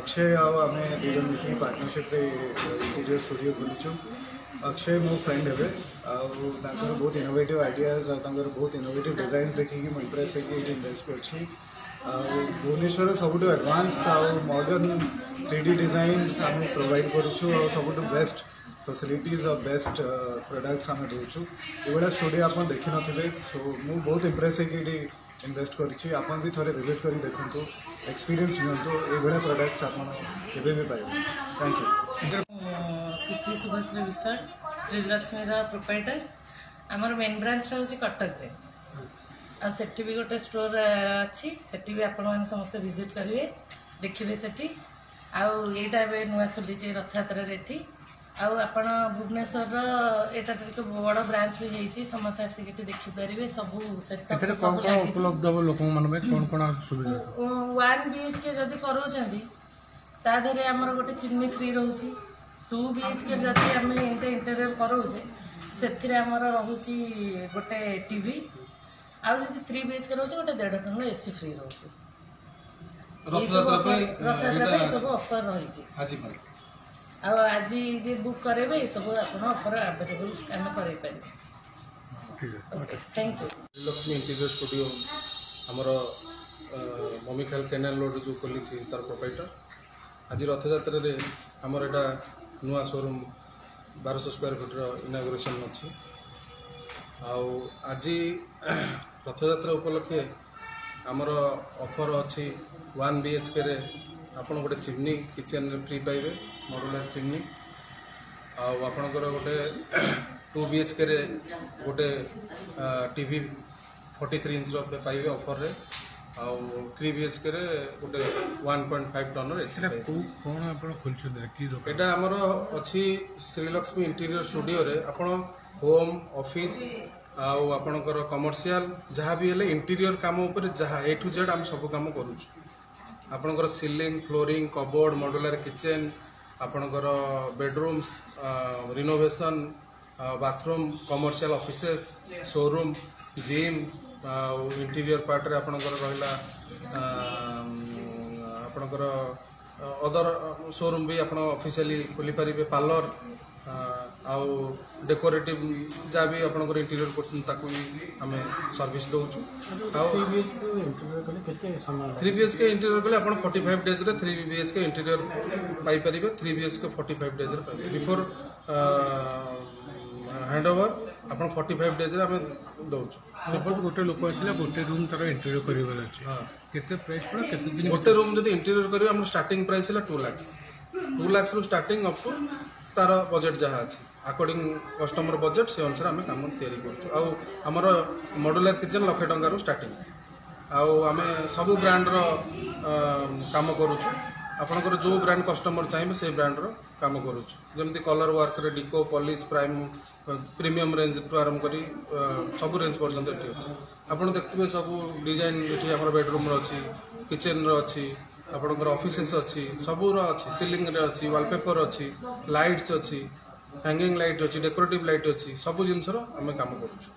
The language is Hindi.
अक्षय आम दीज मिस पार्टनरशिप स्टूडियो खोलुचु। अक्षय मो फ्रेंड हे आर बहुत इनोवेटिव आइडियाज बहुत इनोवेटिव डिजाइन देखिए इम्प्रेस इन्वेस्ट कर भुवनेश्वर सब एडवांस मॉडर्न 3D डिजाइन आम प्रोवाइड करुचु सब बेस्ट फैसिलिटीज और बेस्ट प्रोडक्ट्स आम दूचु ये स्टूडियो आप देखी थे। सो मु बहुत इम्प्रेस इन्वेस्ट करी आपन भी थोड़े विजिट कर देखु एक्सपीरियंस नियंतु ये प्रोडक्ट्स आप भी पाइबे। Thank you. Suchi Subhashree Biswas Srilakshmi proprietor आमर मेन ब्रांच रोचे कटक रे आ सेठी भी गोटे स्टोर अच्छी सेठी भी आपण मैंने समस्ते विजिट करेंगे देखिए सेठी आईटा नुआ खोली रथयात्रा एठी आपण भुवनेश्वर एटा तो बड़ ब्रांच भी होती समस्त आसिक देखिपारे सब उपलब्ध लोक वन BHK जदि करोचे आमर गोटे चिमनी फ्री रोचे 2 BHK जदि आम इंटेरियर करोचे से आमर रोचे गोटे टीवी आउ 3 BHK रोचे गोटे 1.5 टन AC फ्री रोचे रथयात्रा सब ऑफर रही आज जे बुक करेंगे सब आप ऑफर अवेलेबल आम कर thank you. Lakshmi interior studio आमर ममिखाल कैनाल रोड जो खोली तार प्रोप्राइटर आज रथयात्रा रे आमर एटा नुआ शोरूम 1200 स्क्वायर फुट इनागुरेशन अच्छी आज रथयात्रा उपलक्षे आमर ऑफर अच्छी 1 BHK रे आपन गोटे चिमनी किचन फ्री पाइबे मॉड्यूलर चिमनी आपणकर गोटे 2 BHK रे गोटे टीवी 43 इंच पाइबे ऑफर रे 3 BHK रे गोटे 1.5 टन एटा आमर अच्छी श्रीलक्ष्मी इंटीरियर स्टूडियो रे आपण होम ऑफिस आपणकर कमर्शियल जहाँ भी हेले इंटीरियर काम ऊपर जहाँ A to Z आम सब काम करूँ आपणकर ceiling flooring cupboard modular kitchen आपणकर bedrooms renovation bathroom commercial offices showroom gym interior part रे आपणकर रहिला आपणकर अदर शोरूम भी आपण ऑफिशियली खोली पारिबे पार्लर आउ डेकोरेटिव जहाँ भी आपंकर इंटीरियर कर सर्विस दूचु 3 BHK इंटीरियर कले आप 45 डेज रे 3 BHK interior Piper 3 BHK 45 days रे बिफोर हैंड ओवर आप 45 डेज रे आम दौचु। सपोज गोटे लोक आसला गोटे रूम तार इंटीरियर करिवार अछि केते प्राइस पड़ा केते दिन गोटे रूम जदी इंटीरियर करियो हम स्टार्टिंग प्राइस है 2 लाख रू स्टार्टिंग अप टू तार बजेट जहाँ अच्छी अकॉर्डिंग कस्टमर बजेट से अनुसार आम कम आमर मॉड्यूलर किचन 1 लाख टंका स्टार्टिंग आम सब ब्रांड काम करुचु आपंकर जो ब्रांड कस्टमर चाहिए से ब्रांड काम करुचु जमती कलर वर्क रे Duco polish prime premium range टू आरंभ करी सब रेंज पर्यंत ये अच्छी आपड़ देखते सब डिजाइन ये आम बेडरूम अच्छी किचन अच्छी आपंकर ऑफिसेस अच्छी सबूर अच्छी सीलिंग रे अच्छी वॉलपेपर अच्छी लाइट्स अच्छी हैंगिंग लाइट अच्छी डेकोरेटिव लाइट अच्छी सब जिनसर आम काम करुचु।